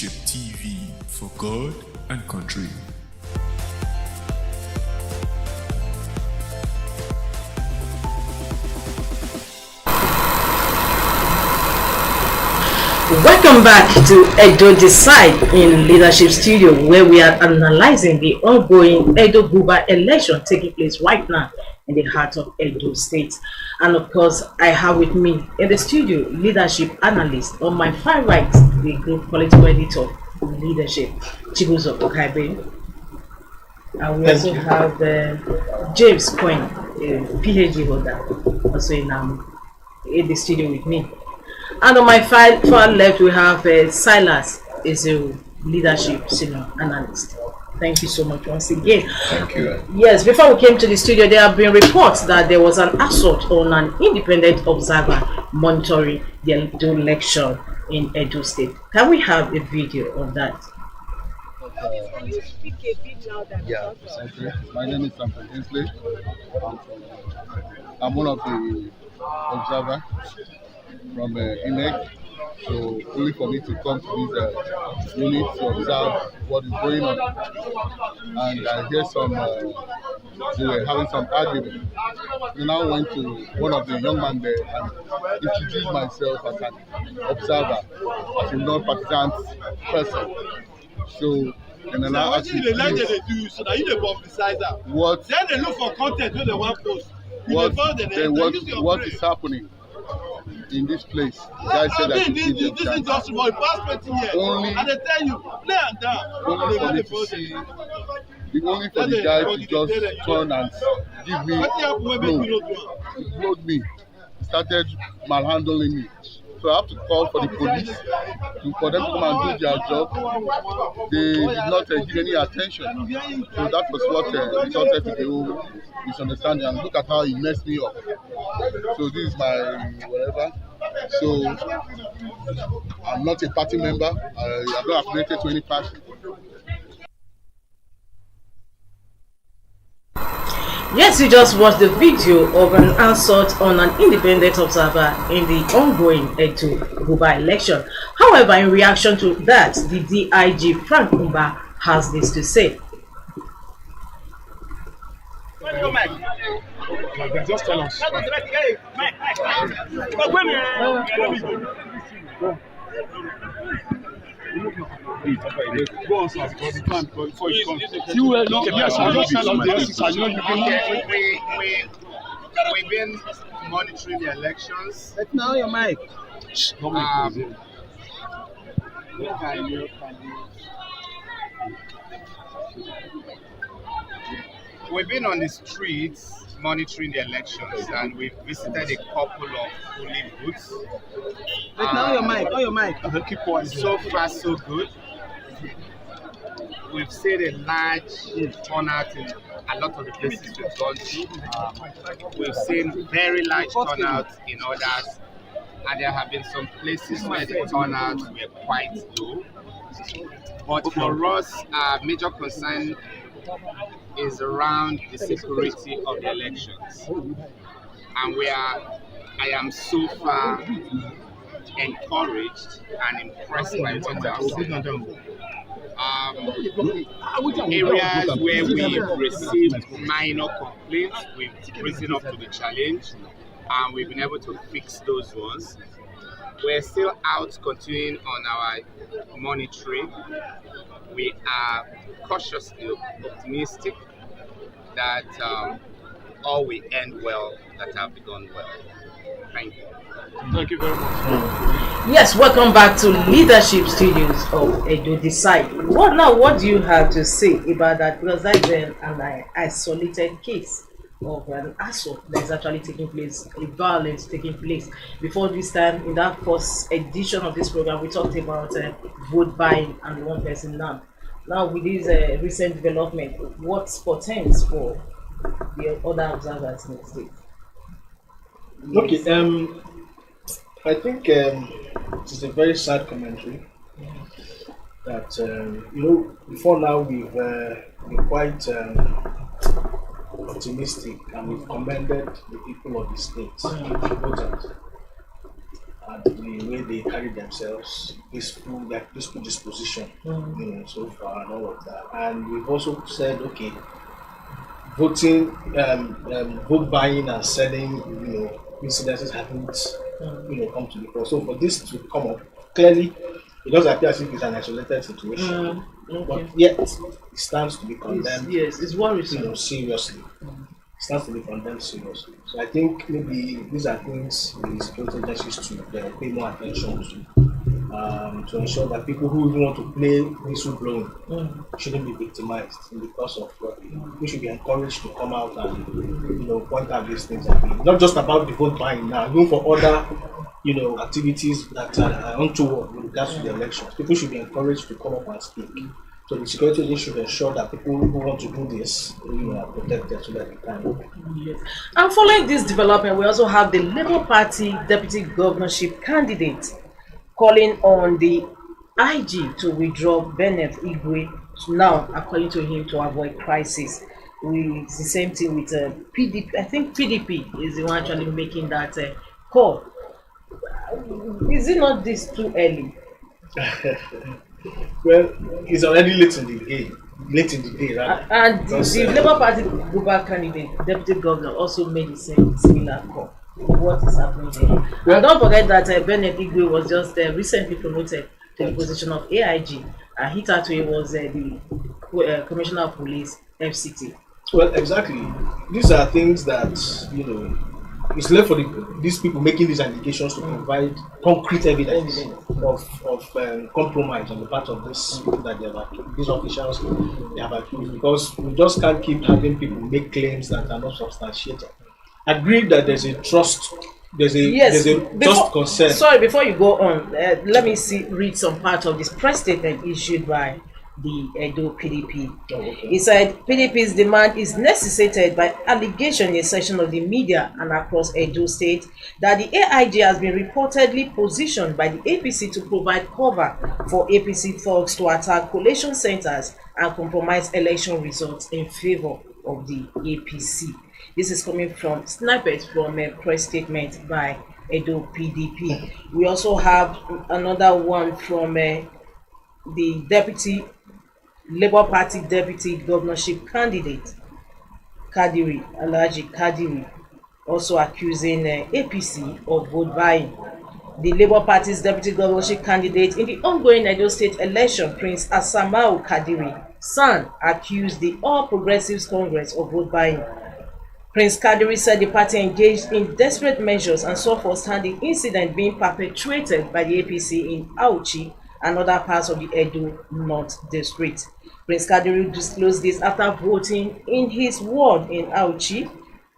Governorship TV for God and country. Welcome back to Edo State in Leadership Studio, where we are analyzing the ongoing Edo Guba election taking place right now in the heart of Edo State. And of course, I have with me in the studio leadership analyst. On my far right, the group political editor of Leadership, Chibuzo Okaibe. And we also have James Coyne, a PhD holder, also in the studio with me. And on my far left, we have Silas, is a leadership senior analyst. Thank you so much once again. Thank you. Yes, before we came to the studio, there have been reports that there was an assault on an independent observer monitoring the election in Edo State. Can we have a video of that? Can you speak a bit louder? Yeah, exactly. My name is Samson Hensley. I'm one of the observers from INEC, so only for me to come to this unit to observe what is going on. And I hear they were having some argument. Then I went to one of the young men there and introduced myself as an observer, as a non-partisan person. So, and then I asked they do so that you dey publicize that. What? Then they look for content when they want post. What is happening in this place? The guy said that this is just for the past 20 years. Only, and they tell you, play and down. Only for me to see, only for the guy to just turn and give me blow. He blowed me. He started malhandling me. So I have to call for the police for them to come and do their job. They did not give any attention. So that was what resulted in the whole misunderstanding. And look at how he messed me up. So this is my whatever. So I'm not a party member. I'm not affiliated to any party. Yes, you just watched the video of an assault on an independent observer in the ongoing Edo Guba election. However, in reaction to that, the DIG Frank Umba has this to say. Just tell us. Go on, sir, because you can't before you come. We've been monitoring the elections. But now your mic. We've been on the streets monitoring the elections, and we've visited a couple of polling booths. But now your mic. Keep quiet. So far, so good. We've seen a large turnout in a lot of the places we've gone to. We've seen very large turnout in others, and there have been some places where the turnouts were quite low. But for us, our major concern is around the security of the elections. And I am so far encouraged and impressed by what I've seen. Areas where we've received minor complaints, we've risen up to the challenge, and we've been able to fix those ones. We're still out continuing on our monitoring. We are cautiously optimistic that all will end well, that have begun well. Thank you. Thank you very much. Yes, welcome back to Leadership Studios of Edo State. What do you have to say about that? Because that's an isolated case of an assault that is actually taking place, a violence taking place. Before this time, in that first edition of this program, we talked about vote buying and one person now. Now, with this recent development, what portends for the other observers in the state? Yes. Okay, I think it is a very sad commentary that, before now we've been quite optimistic and we've commended the people of the state, voters. at the way they carry themselves, their peaceful disposition, so far and all of that. And we've also said, okay, voting, vote buying and selling, incidences haven't, come to the fore. So for this to come up, clearly, it does appear as if it's an isolated situation, but yet it stands to be condemned. Yes, it's worrisome. Seriously. Stands to be condemned seriously. So I think maybe these are things the security agencies to pay more attention to ensure that people who even want to play whistleblowing shouldn't be victimized because of we should be encouraged to come out and point out these things. Not just about the vote buying now, even for other activities that are untoward with regards to the elections. People should be encouraged to come up and speak. So the security agency should ensure that people who want to do this are protected so that they can. Yes. And following this development, we also have the Labour Party deputy governorship candidate calling on the IG to withdraw Bernard Igwe now, according to him, to avoid crisis. It's the same thing with PDP. I think PDP is the one actually making that call. Is it not this too early? Well, it's already late in the day. Rather. And the Labour Party global candidate, deputy governor, also made the same similar call. What is happening here? Well, don't forget that Bernard Igwe was just recently promoted to the position of AIG. Hitherto was the Commissioner of Police, FCT. Well, exactly. These are things that it's left for these people making these allegations to provide concrete evidence of compromise on the part of these people that these officials they have accused, because we just can't keep having people make claims that are not substantiated. Agree that there's a trust, there's a just concern. Sorry, before you go on, let me read some part of this press statement issued by the Edo PDP. He said PDP's demand is necessitated by allegation in a section of the media and across Edo State that the AIG has been reportedly positioned by the APC to provide cover for APC thugs to attack collation centers and compromise election results in favor of the APC. This is coming from snippets from a press statement by Edo PDP. We also have another one from the deputy Labour Party deputy governorship candidate Alhaji Kadiri, also accusing APC of vote buying. The Labour Party's deputy governorship candidate in the ongoing Edo State election, Prince Asamau Kadiri, son, accused the All Progressives Congress of vote buying. Prince Kadiri said the party engaged in desperate measures and saw firsthand the incident being perpetrated by the APC in Auchi and other parts of the Edo North District. Prince Kadiri disclosed this after voting in his ward in Auchi.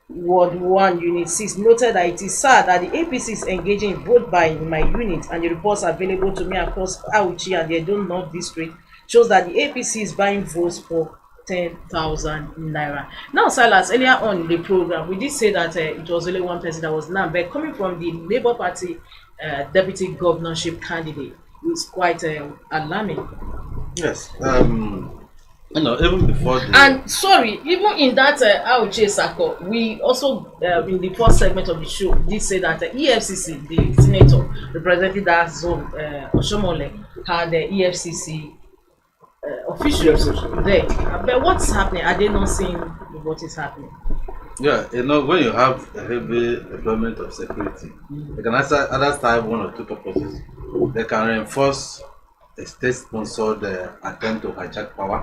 Ward 1, Unit 6 noted that it is sad that the APC is engaging in vote buying in my unit, and the reports available to me across Auchi and the Edo North District shows that the APC is buying votes for 10,000 naira. Now, Silas, earlier on in the program, we did say that it was only one person that was named, but coming from the Labour Party deputy governorship candidate, it's quite alarming. Yes. Even before the... And sorry, even in that Auchi Sako, we also in the first segment of the show did say that EFCC, the senator representing that zone, Oshomole, had the EFCC officials there. But what's happening? Are they not seeing what is happening? Yeah, when you have a heavy deployment of security, they can either serve one or two purposes. They can reinforce a state-sponsored attempt to hijack power.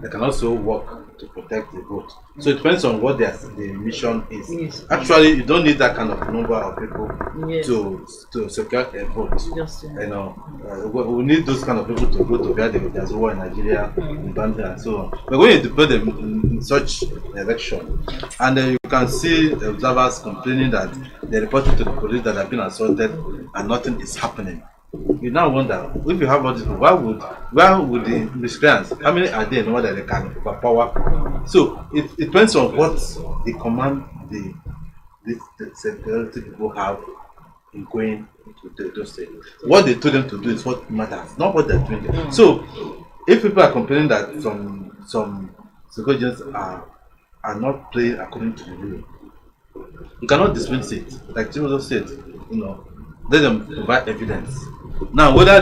They can also work to protect the vote. So it depends on what the mission is. Yes. Actually, you don't need that kind of number of people Yes. to secure a vote. Just, we need those kind of people to go to where there's war in Nigeria, in Uganda, and so on. But when you deploy them in such election, and you can see observers complaining that they reported to the police that they've been assaulted and nothing is happening. You now wonder, if you have all these people, where would the miscreants, how many are there in order that they can overpower? So it depends on what the command the security people have in going to those states. What they told them to do is what matters, not what they're doing. So if people are complaining that some security agents are not playing according to the rule, you cannot dismiss it. Like Jim said, let them provide evidence. Now, whether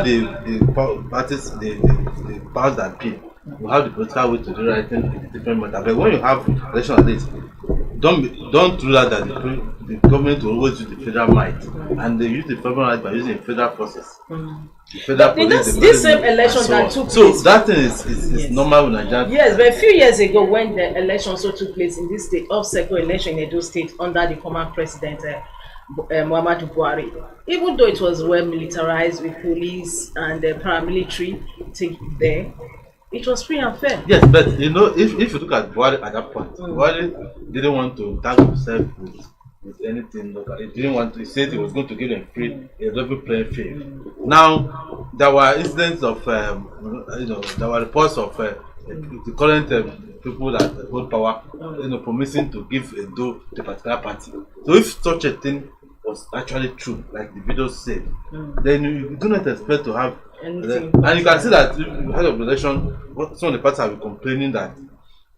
parties, the powers that be, will have the political will to do right thing in a different matter. But when you have election like this, don't do that. That the government will always use the federal might, and they use the federal might by using federal forces. The federal police, this same election that took place. So that thing is normal in Nigeria. Yes, but a few years ago, when the election also took place in this state, off-cycle election in Edo State under the former president Muhammadu Buhari, even though it was well militarized with police and paramilitary there, it was free and fair. Yes, but you know, if you look at Buhari at that point, Buhari didn't want to tag himself with anything local. He didn't want to. He said he was going to give them a level playing field. Now there were incidents of there were reports of the current people that hold power, promising to give a do to a particular party. So if such a thing was actually true, like the video said, then you do not expect to have anything. And you can see that ahead of the election, some of the parties have been complaining that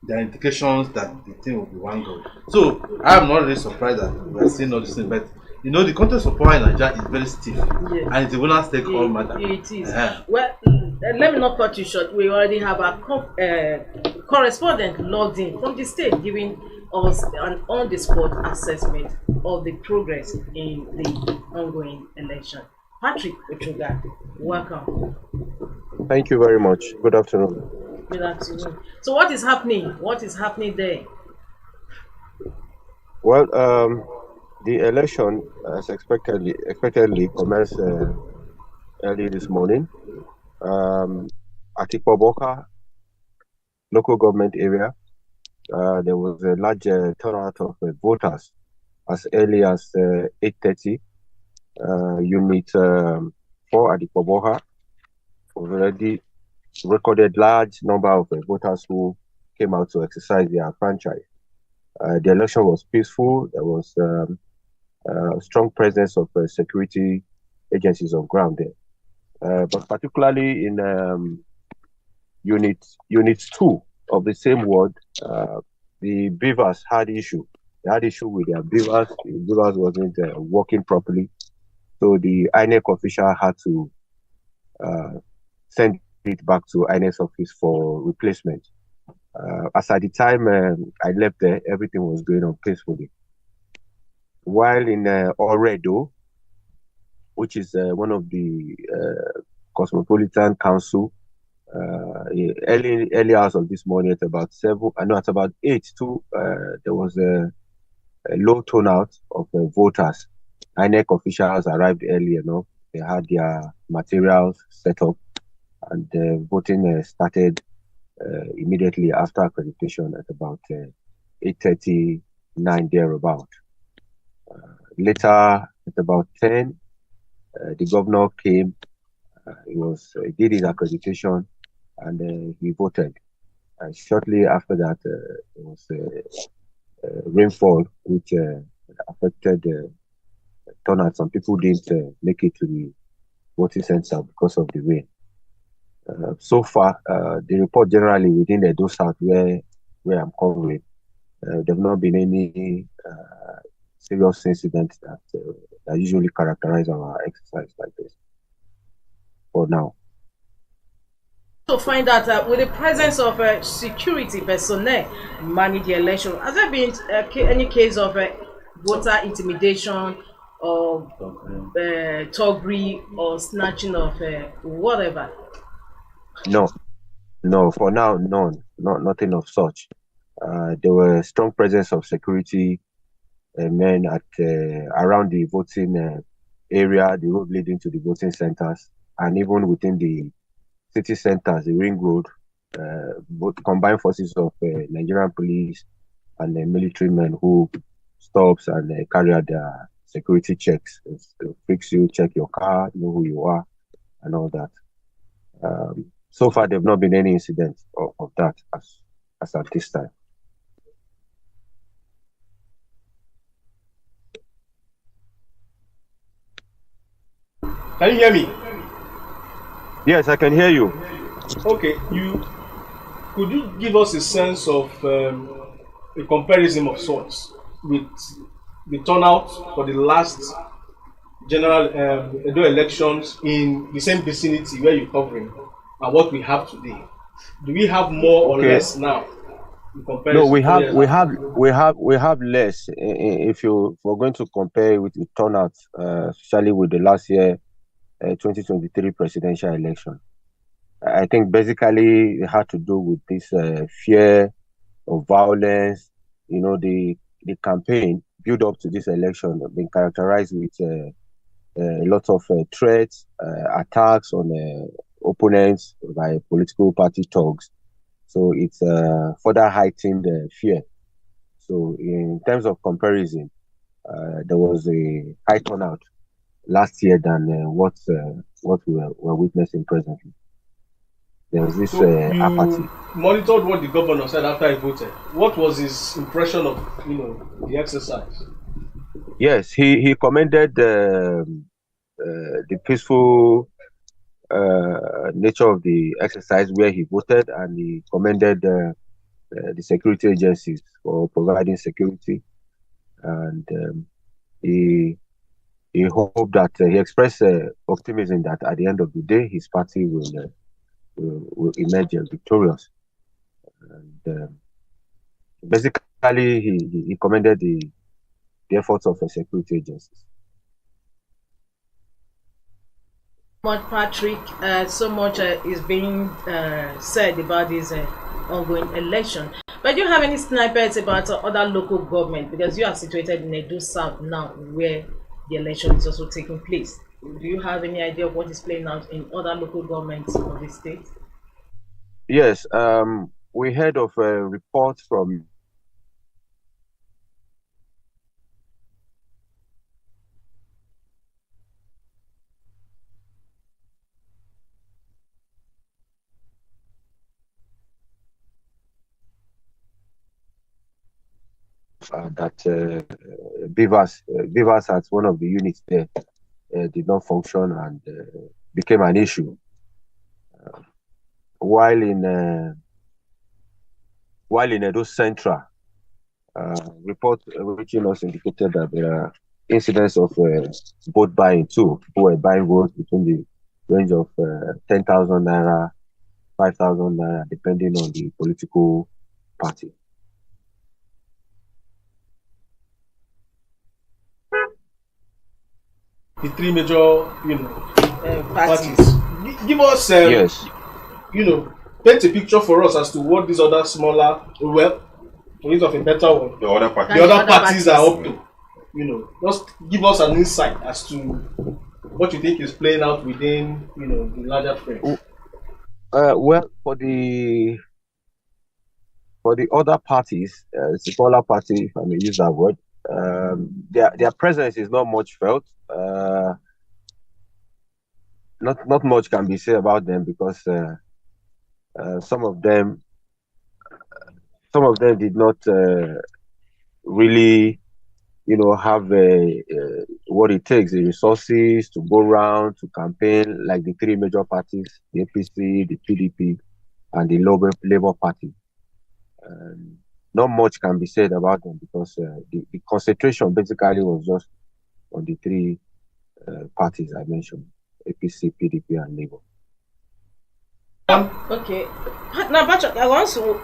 there are indications that the thing will be one goal. So I am not really surprised that we are seeing all these things, but you know, the contest of power in Nigeria is very stiff, and it's a winner take all matter. It is. Well, let me not cut you short. We already have a correspondent logged in from the state giving us an on-the-spot assessment of the progress in the ongoing election. Patrick Ochoga, welcome. Thank you very much. Good afternoon. Good afternoon. So what is happening? What is happening there? Well, the election, as expectedly commenced early this morning. At Ikpoboka local government area, there was a large turnout of voters as early as 8:30. Unit 4 at Ikpoboka was already recorded large number of voters who came out to exercise their franchise. The election was peaceful. There was strong presence of security agencies on ground there. But particularly in unit 2 of the same ward, the beavers had issue. They had issue with their beavers. The beavers wasn't working properly. So the INEC official had to send it back to INEC's office for replacement. As at the time I left there, everything was going on peacefully. While in Oredo, which is one of the Cosmopolitan Council, early hours of this morning at about 8 too, there was a low turnout of voters. INEC officials arrived early enough. They had their materials set up, and voting started immediately after accreditation at about 8:39 thereabout. Later, at about 10, the governor came. He did his accreditation, and he voted. And shortly after that, there was rainfall, which affected turnout. Some people didn't make it to the voting center because of the rain. So far, the report generally within Edo State, where I'm covering, there have not been any serious incidents that usually characterize our exercise like this for now. To find out with the presence of security personnel manage the election, has there been any case of voter intimidation or thuggery or snatching of whatever? No, for now, none. Nothing of such. There were strong presence of security men at around the voting area, the road leading to the voting centers, and even within the city centers, the ring road. Both combined forces of Nigerian police and military men who stops and carry out their security checks. It fix you, check your car, know who you are, and all that. So far, there have not been any incidents of that as at this time. Can you hear me? Yes, I can hear you. Okay, could you give us a sense of a comparison of sorts with the turnout for the last general Edo elections in the same vicinity where you're covering and what we have today? Do we have more or less now in comparison? No, we have less. If we're going to compare with the turnout, especially with the last year 2023 presidential election. I think basically it had to do with this fear of violence. You know, the campaign build up to this election have been characterized with a lot of threats, attacks on opponents by political party thugs. So it's further heightened fear. So in terms of comparison, there was a high turnout last year than what we're witnessing presently. There was this apathy. Monitored what the governor said after he voted. What was his impression of the exercise? Yes, he commended the peaceful nature of the exercise where he voted, and he commended the security agencies for providing security, and he hoped that he expressed optimism that at the end of the day his party will emerge victorious. And basically, he commended the efforts of the security agencies. Patrick, so much is being said about this ongoing election. But do you have any snippets about other local government? Because you are situated in Edo South now, where the election is also taking place. Do you have any idea of what is playing out in other local governments of the state? Yes, we heard of a report from that Beavers as one of the units there did not function and became an issue. While in Edo Central, report reaching us indicated that there are incidents of vote buying too. People were buying votes between the range of 10,000 naira, 5,000 naira, depending on the political party. The three major, parties. Give us, yes, paint a picture for us as to what these other smaller, well, for use of a better one, The other party. the other parties are up to. Just give us an insight as to what you think is playing out within, the larger frame. Well, for the other parties, smaller party, if I may use that word, their presence is not much felt. Not much can be said about them because some of them did not really, have what it takes, the resources to go around to campaign like the three major parties, the APC, the PDP, and the Labour Party. Not much can be said about them because the concentration basically was just on the three parties I mentioned, APC, PDP, and Labour. Okay. Now, Patrick, I also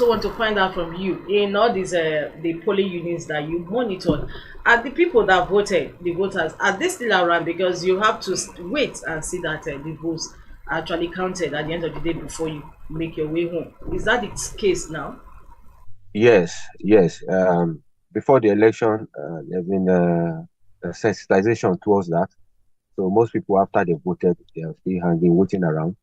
want to find out from you, in all these the polling units that you monitored, are the people that voted, the voters, are they still around? Because you have to wait and see that the votes are actually counted at the end of the day before you make your way home. Is that the case now? Yes. Before the election, there's been a sensitization towards that. So most people, after they voted, they are still hanging, waiting around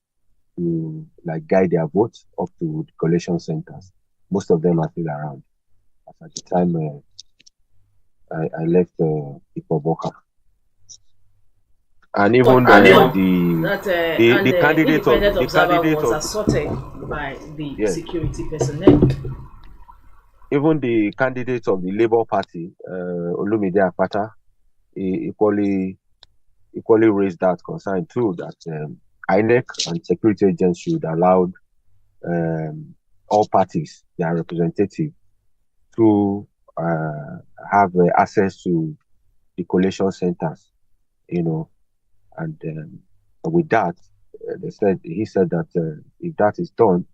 to guide their votes up to the collation centers. Most of them are still around. As at the time I left Ikoboka. And even the candidate was assaulted by the security personnel. Even the candidate of the Labour Party, Olumide Akpata, equally raised that concern too, that INEC and security agents should allow all parties, their representative, to have access to the collation centers you know, and with that, he said that if that is done,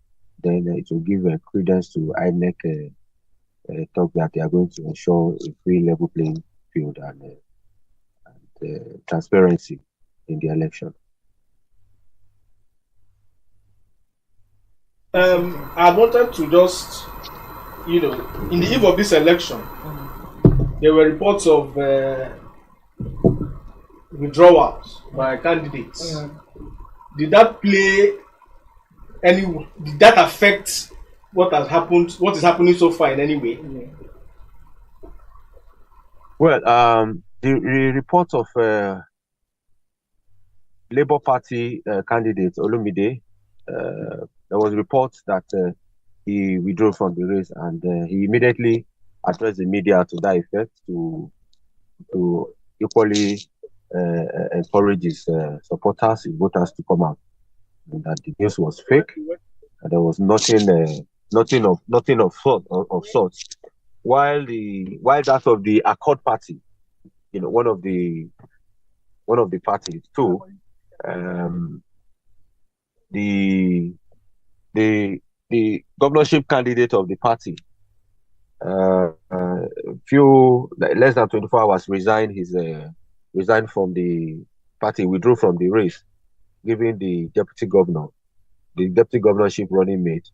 then it will give credence to INEC talk that they are going to ensure a free level playing field and transparency in the election. I wanted to just, in the eve of this election, there were reports of withdrawals by candidates. Did that did that affect what has happened, what is happening so far in any way? Well, the report of Labour Party candidate Olumide, there was reports that he withdrew from the race, and he immediately addressed the media to that effect to equally encourage his supporters, his voters to come out, and that the news was fake, and there was nothing of sorts. While that of the Accord Party, one of the parties too, the governorship candidate of the party, less than 24 hours resigned from the party, withdrew from the race, giving the deputy governorship running mate.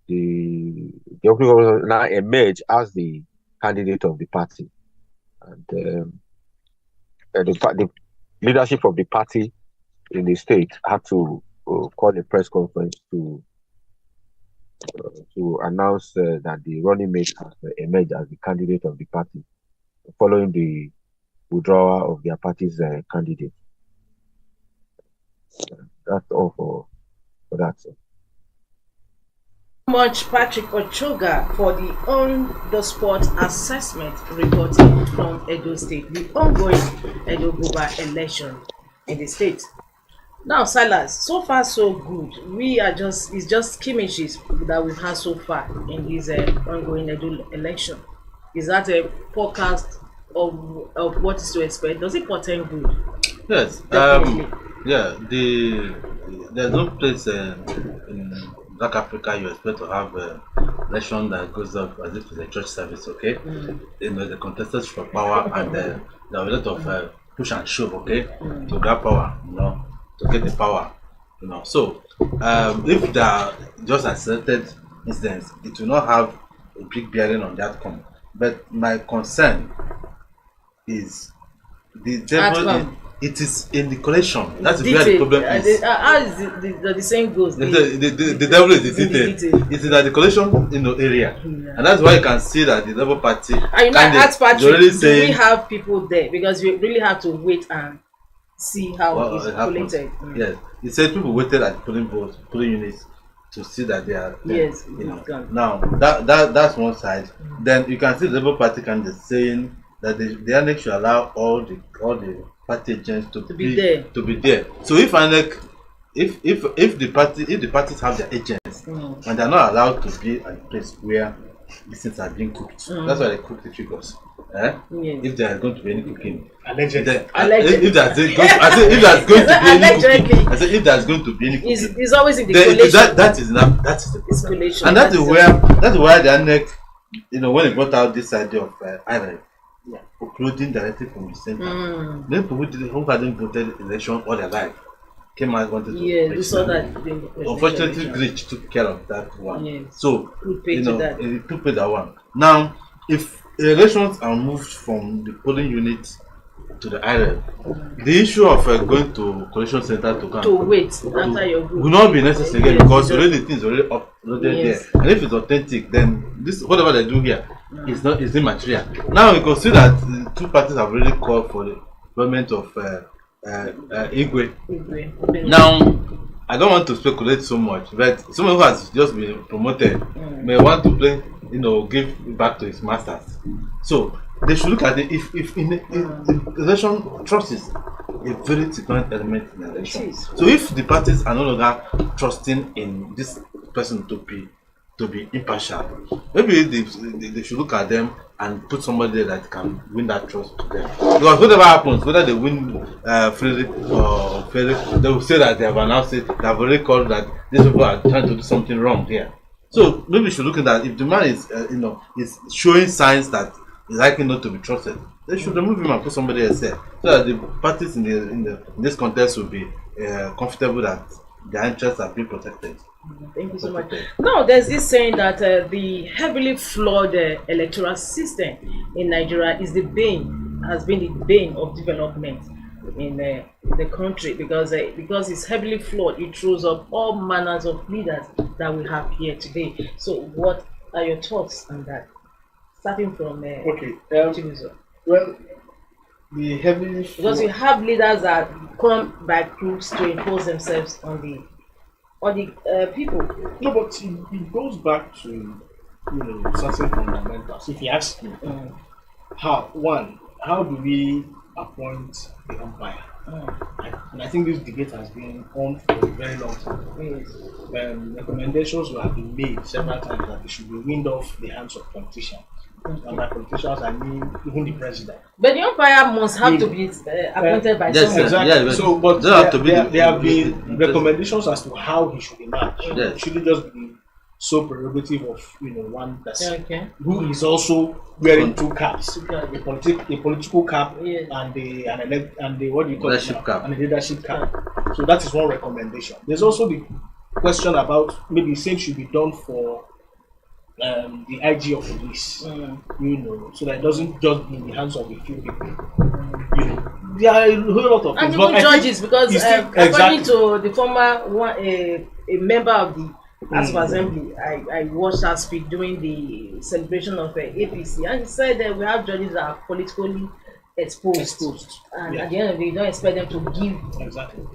The deputy governor now emerged as the candidate of the party, and the leadership of the party in the state had to call a press conference to announce that the running mate has emerged as the candidate of the party, following the withdrawal of their party's candidate. That's all for that. Much Patrick Ochoga for the on-the-spot assessment reporting from Edo State, the ongoing Edo Guba election in the state. Now, Silas, so far so good. It's just skirmishes that we've had so far in this ongoing Edo election. Is that a forecast of what is to expect? Does it portend good? Yes. Definitely. There's no place in Black Africa you expect to have an election that goes up as if it's a church service, okay? The contestants for power, and there are a lot of push and shove, okay, to grab power, to get the power, So, if there are just isolated incidents, it will not have a big bearing on the outcome. But my concern is the devil. It is in the collection. That's where the problem is. How is the saying goes? The devil is the detail. It's in the collection area, and that's why you can see that the Labour Party. And ask Patrick, do we have people there? Because we really have to wait and see how it's collated. Yes, it said people waited at polling units to see that they are. Yes, now that's one side. Then you can see the Labour Party candidates saying that the INEC should allow all the party agents to be there. So if INEC, if the parties have their agents and they are not allowed to be at the place where these things are being cooked, that's why they cook the figures. Yes. If there is going to be any cooking, if there's going to be any cooking, it's always in the collation. That is the problem. And that's why the INEC, when they brought out this idea of INEC uploading directly from the center. Many people who hadn't voted election all their life came out wanted to. Yeah, we saw that. Unfortunately, Glitch took care of that one. Yes. So it took pay that one. Now, if elections are moved from the polling unit to the island, the issue of going to collection center to wait after your group will not be necessary again, because already the things already uploaded there, and if it's authentic, then this whatever they do here is immaterial. Now we can see that the two parties have already called for the development of Igwe. Now, I don't want to speculate so much, but someone who has just been promoted may want to play, give back to his masters. So they should look at it. If in election, trust is a very significant element in election. So if the parties are no longer trusting in this person to to be impartial. Maybe they should look at them and put somebody there that can win that trust to them. Because whatever happens, whether they win freely or fairly, they will say that they have announced it, they have already called that these people are trying to do something wrong here. So maybe we should look at that. If the man is, is showing signs that he's likely not to be trusted, they should remove him and put somebody else there, so that the parties in this contest will be comfortable that their interests are being protected. Thank you so much. Now, there's this saying that the heavily flawed electoral system in Nigeria has been the bane of development in the country, because it's heavily flawed. It throws up all manners of leaders that we have here today. So, what are your thoughts on that? Starting from well, the heavily flawed, because you have leaders that come by crooks to impose themselves on the people. No, but it goes back to certain fundamentals. If you ask me, how do we appoint the umpire? And I think this debate has been on for a very long time. Recommendations have been made several times that it should be weaned off the hands of politicians. And by politicians, I mean even the president. But the umpire must have to be appointed by someone. Exactly. Yeah, so, but there have been recommendations as to how he should emerge. Yes. It shouldn't just be so prerogative of one person who is also wearing two caps, a political cap and the what do you call leadership cap. And a leadership cap. So that is one recommendation. There's also the question about maybe the same should be done for the IG of police, so that it doesn't just be in the hands of a few people. There are a whole lot of things. And even judges, because according to the former a member of the House of Assembly, I watched her speak during the celebration of APC, and he said that we have judges that are politically exposed. And at the end of the day, you don't expect them to give. Exactly.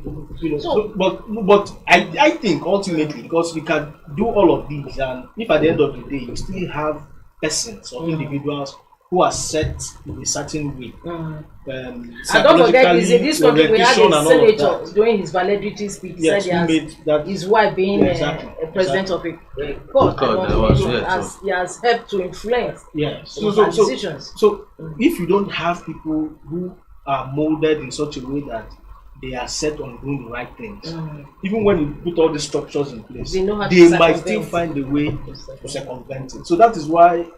But I think ultimately, because we can do all of these, and if at the end of the day you still have persons or individuals who are set in a certain way. And don't forget, in this country we have a senator doing his validity speech. He said his wife being a president of a court. He has helped to influence decisions. So if you don't have people who are molded in such a way that they are set on doing the right things, even when you put all the structures in place, they might still find a way to circumvent it. So that is why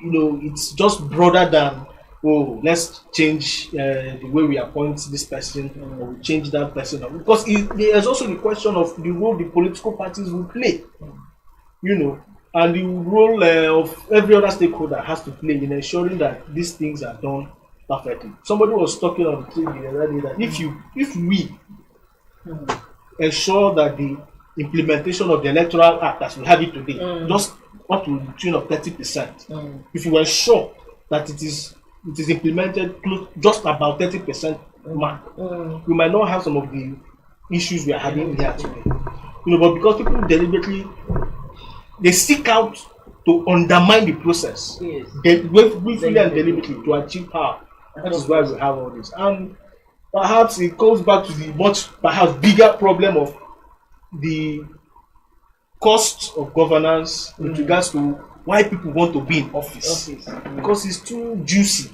it's just broader than let's change the way we appoint this person or we change that person, because there's also the question of the role the political parties will play, and the role of every other stakeholder has to play in ensuring that these things are done perfectly. Somebody was talking on the TV the other day that if we ensure that the implementation of the electoral act as we have it today, just up to the tune of 30%. If you ensure that it is implemented just about 30% mark, we might not have some of the issues we are having here today. But because people deliberately they seek out to undermine the process, willfully and deliberately to achieve power. That is why we have all this. And perhaps it goes back to the perhaps bigger problem of the cost of governance with regards to why people want to be in office. Because it's too juicy.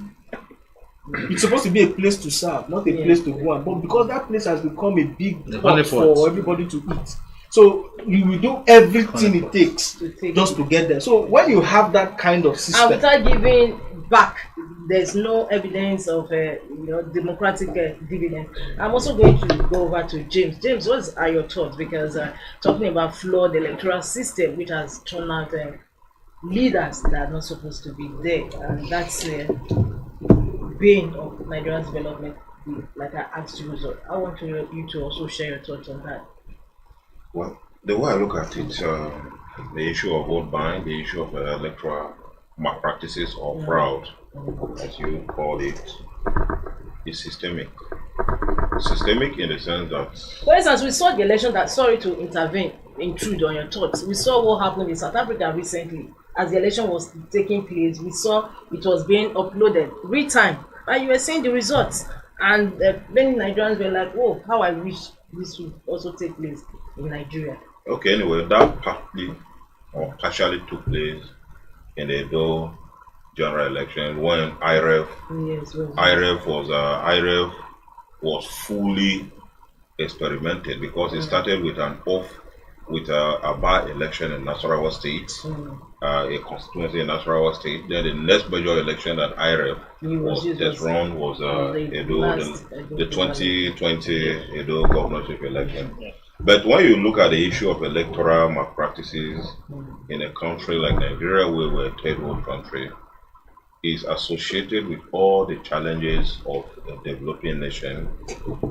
It's supposed to be a place to serve, not a place to go on. But because that place has become a big pot for everybody to eat, so you will do everything it takes just to get there. So when you have that kind of system, and without giving back, there's no evidence of democratic dividend. I'm also going to go over to James. James, what are your thoughts? Because talking about flawed electoral system, which has turned out leaders that are not supposed to be there, and that's bane of Nigeria's development. Like I asked you, so I want you to also share your thoughts on that. Well, the way I look at it, the issue of vote buying, the issue of electoral malpractices or fraud, as you call it, is systemic. Systemic in the sense that, for instance, we saw the election that, sorry to intrude on your thoughts, we saw what happened in South Africa recently. As the election was taking place, we saw it was being uploaded real time, and you were seeing the results, and many Nigerians were like, oh, how I wish this would also take place in Nigeria. okay, anyway, that partly or partially took place in the Edo general election when IREF was fully experimented, because it started with a by-election in Nasarawa State, a constituency in Nasarawa State. Then the next major election that IREF was just run was the 2020 Edo governorship election. But when you look at the issue of electoral malpractices in a country like Nigeria, where we're a third world country, is associated with all the challenges of a developing nation,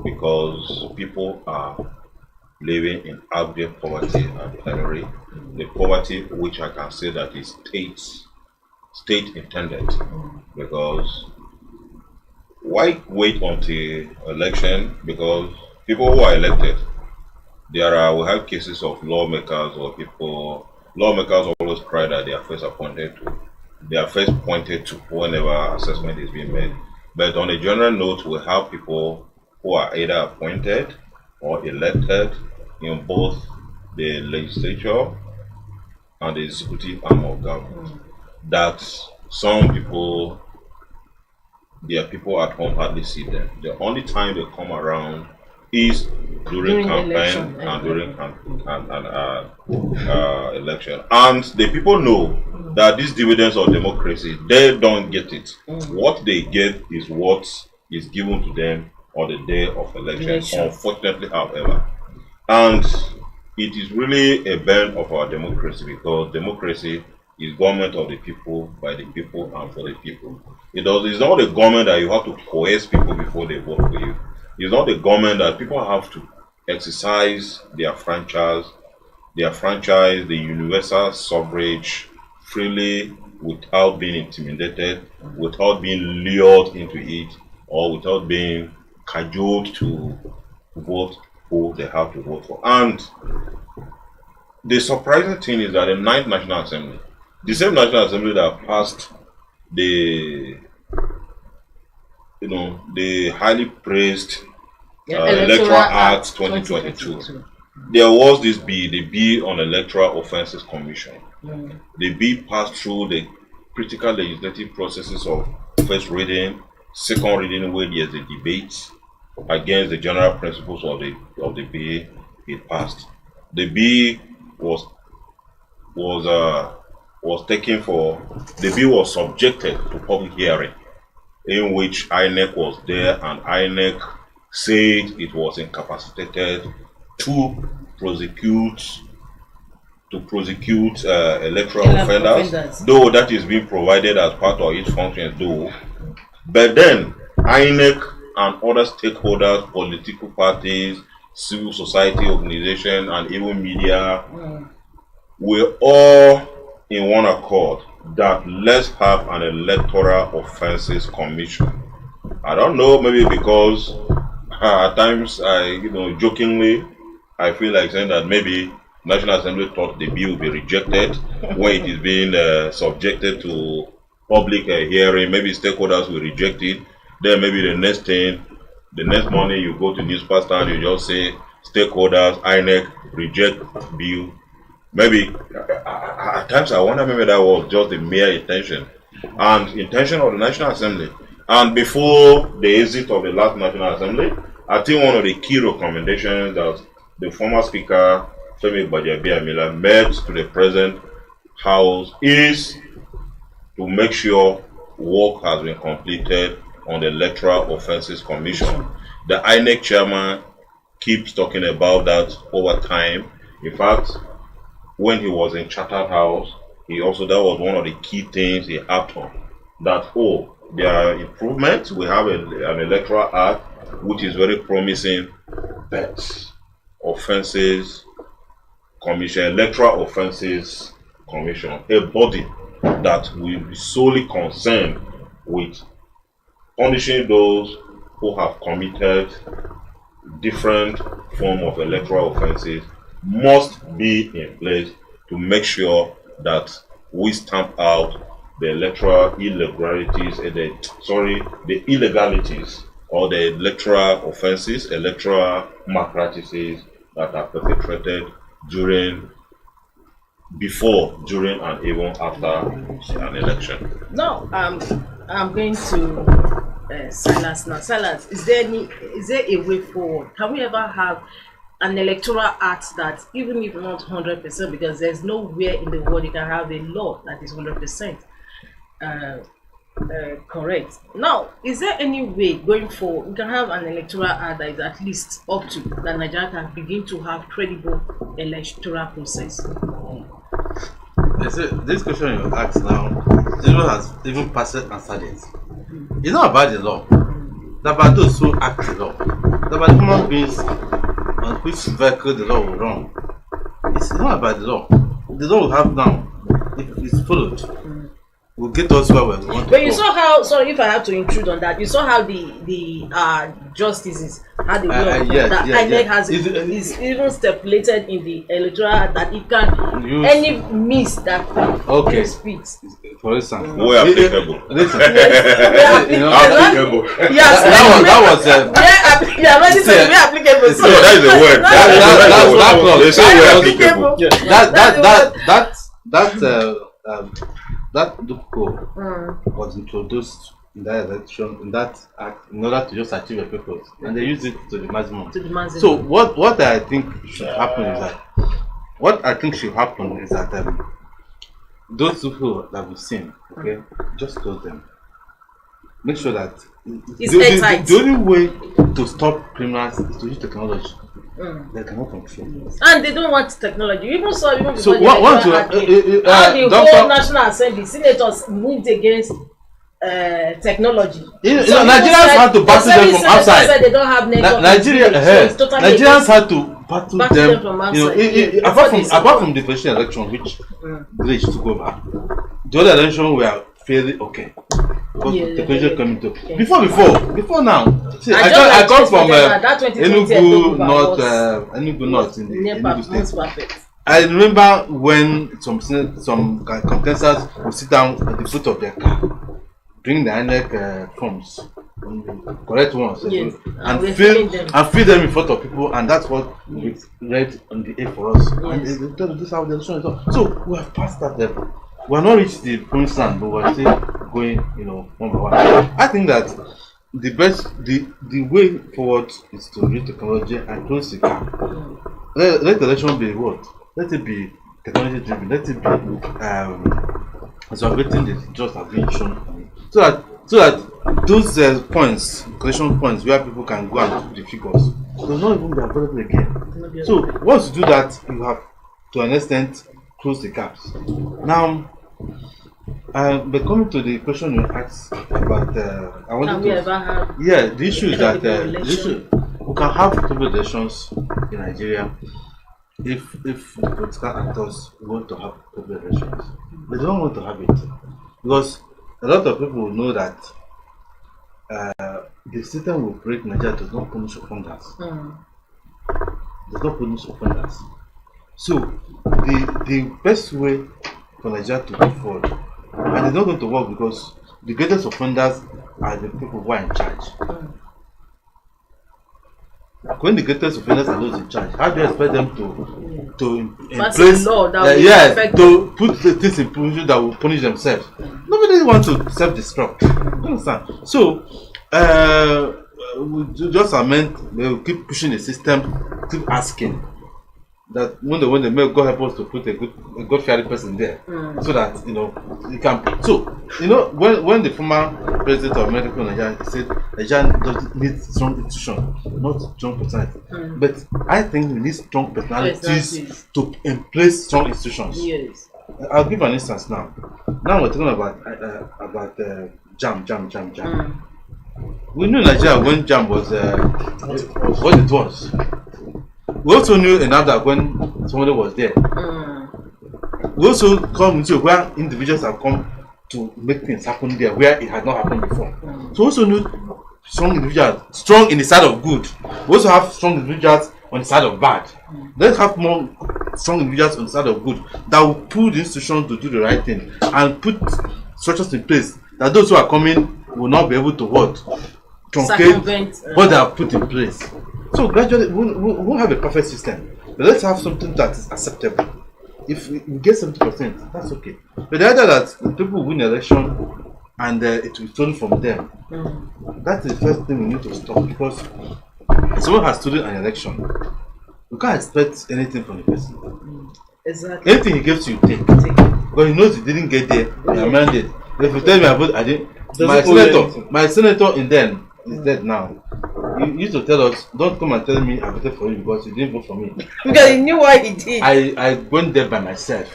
because people are living in abject poverty and penury. The poverty which I can say that is state intended, because why wait until election? Because people who are elected, we have cases of lawmakers always cry that they are first pointed to whenever assessment is being made. But on a general note, we have people who are either appointed or elected in both the legislature and the executive arm of government. That some people, their people at home hardly see them. The only time they come around is during campaign and during election. And the people know that these dividends of democracy, they don't get it. What they get is what is given to them on the day of election, unfortunately, however. And it is really a burn of our democracy, because democracy is government of the people, by the people, and for the people. It's not a government that you have to coerce people before they vote for you. It's not a government that people have to exercise their franchise, the universal suffrage freely, without being intimidated, without being lured into it, or without being cajoled to vote who they have to vote for. And the surprising thing is that the 9th National Assembly, the same National Assembly that passed the highly praised Electoral Act 2022. There was this bill, the Bill on Electoral Offences Commission. The bill passed through the critical legislative processes of first reading, second reading, where there's a debate against the general principles of the bill. It passed. The bill was subjected to public hearing, in which INEC was there, and INEC said it was incapacitated to prosecute electoral offenders, though that is being provided as part of its functions, though. But then INEC and other stakeholders, political parties, civil society organizations, and even media were all in one accord that let's have an electoral offences commission. I don't know, maybe because at times jokingly, I feel like saying that maybe National Assembly thought the bill would be rejected when it is being subjected to public hearing. Maybe stakeholders will reject it. Then maybe the next morning you go to newspaper stand, you just say stakeholders, INEC reject bill. Maybe at times I wonder maybe that was just the mere intention of the National Assembly. And before the exit of the last National Assembly, I think one of the key recommendations that the former Speaker Femi Gbajabiamila made to the present House is to make sure work has been completed on the Electoral Offences Commission. The INEC chairman keeps talking about that over time. In fact, when he was in Chartered House, that was one of the key things he harped on. That there are improvements. We have an electoral act which is very promising, but Electoral Offences Commission, a body that will be solely concerned with punishing those who have committed different form of electoral offences, must be in place to make sure that we stamp out the electoral illegalities, the illegalities or the electoral offences, electoral malpractices that are perpetrated during before, during, and even after an election? No, I'm going to Silas now. Silas, is there a way forward? Can we ever have an electoral act that, even if not 100%, because there's nowhere in the world you can have a law that is 100% correct. Now, is there any way going forward we can have an electoral act that is at least up to that Nigeria can begin to have credible electoral process? Yes, this question you asked now, Israel has even passed answered it. It's not about the law. It's about those who act the law. It's about human beings on which vehicle the law will run. It's not about the law. The law we have now, if it's followed, will get us where we want to go. But you saw how, sorry if I have to intrude on that, you saw how the justices had the INEC has is even stipulated in the electoral act that it can use any miss that speaks. For instance, where applicable. Listen. Applicable. Yes, that was yeah, ready to be applicable. So that is the word. That loophole was introduced in that election, in that act, in order to just achieve a purpose, and they used it to the maximum. So what I think should happen is that those people that we've seen, okay, just close them. Make sure that the only way to stop criminals is to use technology. They cannot control. And they don't want technology. Even so, even before the whole National Assembly, senators moved against technology. Nigerians had to battle them from outside. They don't have network. Nigerians had to battle them from outside. Apart from the presidential election, which glitched to go back, the other election were fairly okay. Because technology coming to before now. See, I come from Enugu North in the Enugu State. I remember when some contestants would sit down at the foot of their car, bring the INEC forms, correct ones, and fill them in front of people, and that's what we read on the A for us. And this is how the election is done. So we have passed that level. We are not reached the promised land, but we are still going, one by one. I think that the way forward is to use technology and close the gap. Let the election be what? Let it be technology driven. Let it be observing the just have been shown, so that those points, collection points where people can go and put the figures, will not even be available again. So once you do that, you have to an extent close the gaps. Now, but coming to the question you asked about, the issue is that we can have credible elections in Nigeria if the political actors want to have credible elections. They don't want to have it because a lot of people know that the system we operate in Nigeria does not punish offenders. So the best way for Nigeria to go forward, and it's not going to work because the greatest offenders are the people who are in charge. When the greatest offenders are those in charge, how do you expect them to put the things in position that will punish themselves? Nobody wants to self-destruct. You understand? So we just they will keep pushing the system, keep asking that when they make God help us to put a God fearing person there, so that you can. So when the former president of America Nigeria said Nigeria doesn't need strong institutions, not strong personalities. But I think we need strong personalities to embrace strong institutions. Yes. I'll give an instance now. Now we're talking about jam. We knew Nigeria when jam was what it was. We also knew that when somebody was there. We also come to where individuals have come to make things happen there where it had not happened before. So we also knew strong individuals, strong in the side of good. We also have strong individuals on the side of bad. Let's have more strong individuals on the side of good that will pull the institution to do the right thing and put structures in place that those who are coming will not be able to truncate what they have put in place. So gradually we won't have a perfect system, but let's have something that is acceptable. if we get 70%, that's okay. But the idea that people win election and it will be stolen from them, that is the first thing we need to stop, because someone has stolen an election. You can't expect anything from the person. Exactly. Anything he gives you, take. Because he knows he didn't get there, your mandate. If you tell me about I didn't, my senator in then is dead now. You used to tell us, don't come and tell me I voted for you because you didn't vote for me. Because he knew what he did. I went there by myself.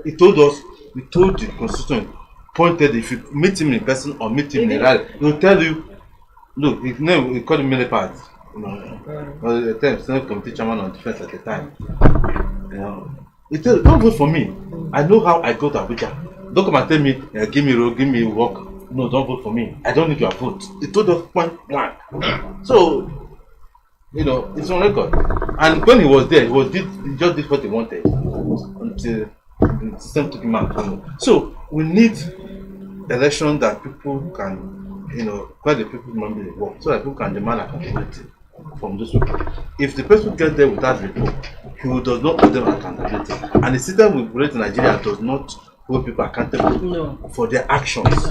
He told us, we told the constituent, pointed if you meet him in person or meet him in a rally, he will tell you, look, his name, we called him Millipad. Was the time Senate Committee Chairman on Defense at the time. He tell you, don't vote for me. I know how I go to Abuja. Don't come and tell me, give me road, give me work. No, don't vote for me. I don't need your vote. He told us point blank. So, it's on record. And when he was there, he just did what he wanted until the system took him out. So we need election that people can, quite the people remember the work, so that people can demand accountability from those people. If the person gets there without report, he does not hold them accountability. And the system we operate in Nigeria does not hold people accountable for their actions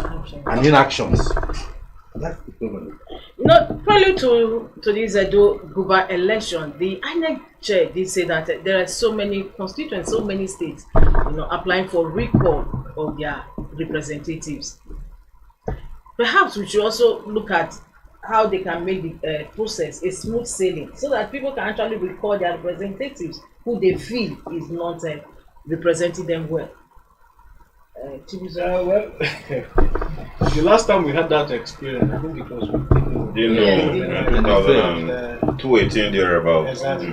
and inactions. That's the problem. Prelude to this Edo Guba election, the INEC chair did say that there are so many constituents, so many states, applying for recall of their representatives. Perhaps we should also look at how they can make the process a smooth sailing, so that people can actually recall their representatives who they feel is not representing them well. Well, the last time we had that experience, I think it was with 2018 thereabouts. Exactly.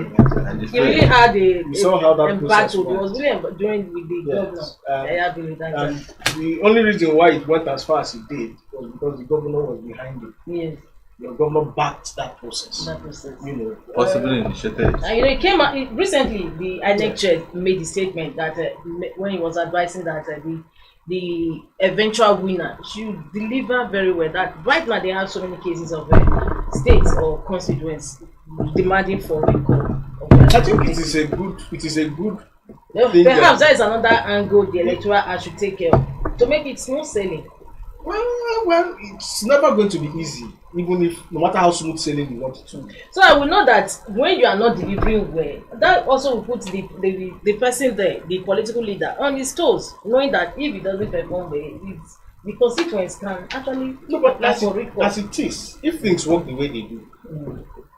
And you really had we saw how that battle. It was really doing with the governor. And the only reason why it went as far as it did was because the governor was behind it. Yes. The governor backed that process. Possibly initiated. And it came out recently. The INEC chair made the statement that when he was advising that the eventual winner should deliver very well. That right now they have so many cases of states or constituents demanding for recall. I think it is a good thing. Perhaps that is another angle the electoral act should take care of to make it smooth sailing. Well, it's never going to be easy, even if no matter how smooth sailing you want it to. So I will know that when you are not delivering well, that also will put the person there, the political leader, on his toes, knowing that if he doesn't perform well, the constituents can actually apply for recall. As it is, if things work the way they do,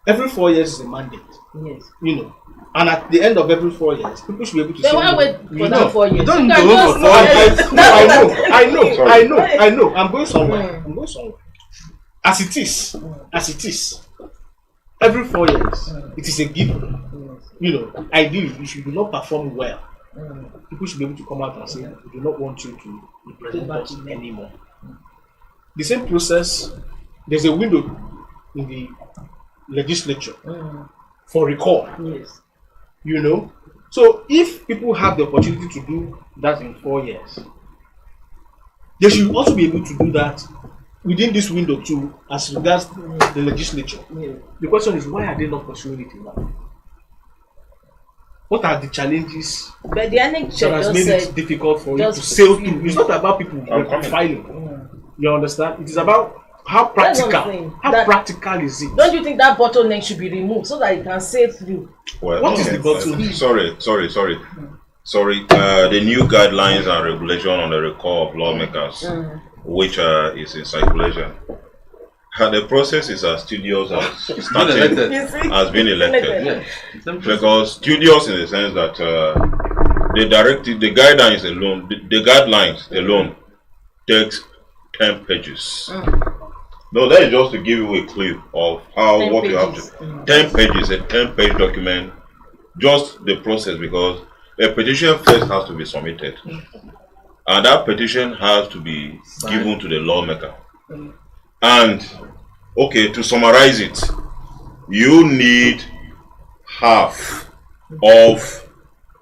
every 4 years is a mandate. Yes. And at the end of every 4 years, people should be able to say, why wait for that 4 years? Don't go for 4 years. I know. I'm going somewhere. As it is, every 4 years, it is a given. Ideally, if you do not perform well, people should be able to come out and say, we do not want you to represent us anymore. The same process, there's a window in the legislature for recall. Yes. So if people have the opportunity to do that in 4 years, they should also be able to do that within this window too, as regards the legislature. The question is, why are they not pursuing it now? What are the challenges but the that has made it difficult for you to sail through? It's not about people filing. You understand? It is about how practical is it? Don't you think that bottleneck should be removed so that it can sail through? Well, what is the bottleneck? Sorry. The new guidelines and regulation on the recall of lawmakers, which is in circulation. The process is as studious as starting has been elected. Because studious in the sense that the guidelines alone takes 10 pages. No, that is just to give you a clue of what you have to. 10 pages, a 10-page document, just the process, because a petition first has to be submitted. And that petition has to be given to the lawmaker. And, to summarize it, you need half of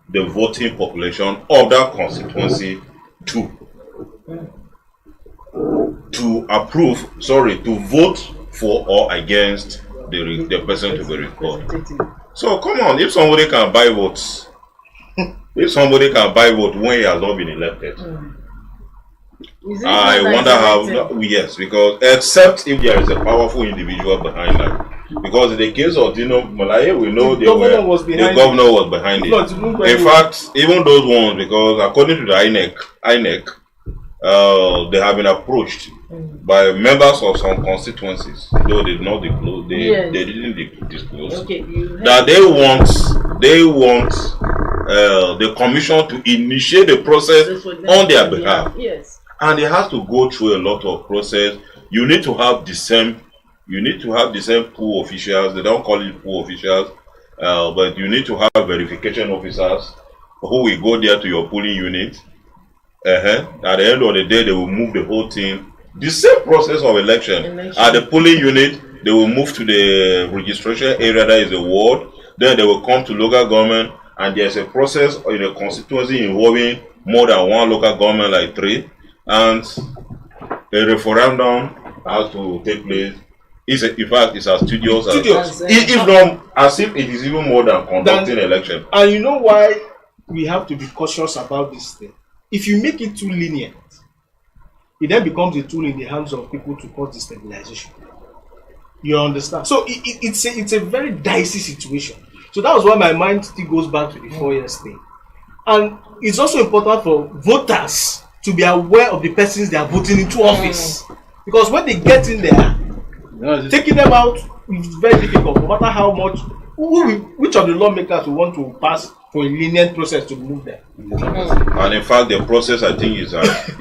the voting population of that constituency to vote for or against the person to be recalled. So come on, if somebody can buy votes, If somebody can buy vote when he has not been elected, I wonder how. Yes, because except if there is a powerful individual behind that. Because in the case of Dino Malaye, we know the governor was behind it. In fact, even those ones, because according to the INEC, they have been approached by members of some constituencies, though they did not disclose, they didn't disclose that they want the commission to initiate the process on their behalf. Yes. And it has to go through a lot of process. You need to have the same pool officials. They don't call it pool officials, but you need to have verification officers who will go there to your polling unit. At the end of the day, they will move the whole thing. The same process of election. At the polling unit, they will move to the registration area, that is the ward. Then they will come to local government, and there's a process in a constituency involving more than one local government, like 3. And a referendum has to take place. In fact, it's as studious as if not as if it is even more than conducting election. And you know why we have to be cautious about this thing? If you make it too lenient, it then becomes a tool in the hands of people to cause destabilization. You understand? So it's a very dicey situation. So that was why my mind still goes back to the 4 years thing. And it's also important for voters to be aware of the persons they are voting into office. Because when they get in there, taking them out is very difficult, no matter how much, which of the lawmakers will want to pass for a lenient process to remove them. And in fact, the process, I think, is as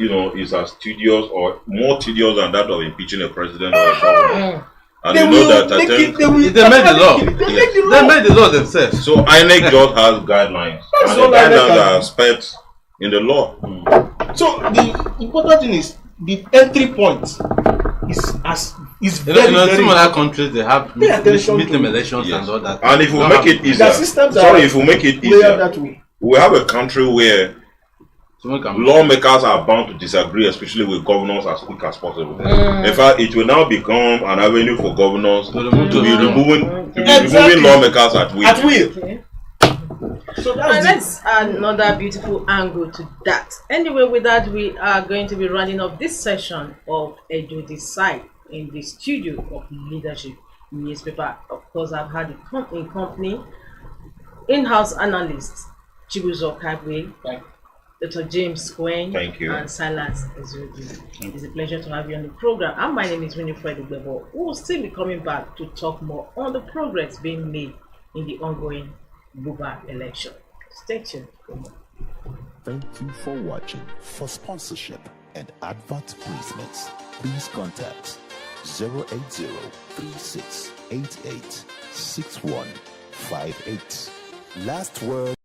tedious or more tedious than that of impeaching a president or a governor. And you know that I think they made the law. They made the law themselves. So INEC just has guidelines, and the guidelines are spelled in the law. So the important thing is the entry point is very, very some other countries they have midterm elections and all that. And if we make it easier, if we make it easier, we have a country where lawmakers are bound to disagree, especially with governors, as quick as possible. In fact, it will now become an avenue for governors to be removing lawmakers at will. Okay. So that's another beautiful angle to that. Anyway, with that, we are going to be running off this session of Edo Decide in the studio of Leadership newspaper. Of course, I've had in company in-house analyst Chibuzo Kagwe, Dr. James Quinn, and Silas Ezudi. It's a pleasure to have you on the program. And my name is Winifred Ugbebo. We will still be coming back to talk more on the progress being made in the ongoing Buba election. Stay tuned. Thank you for watching. For sponsorship and advert placements, please contact 080-3688-6158. Last word.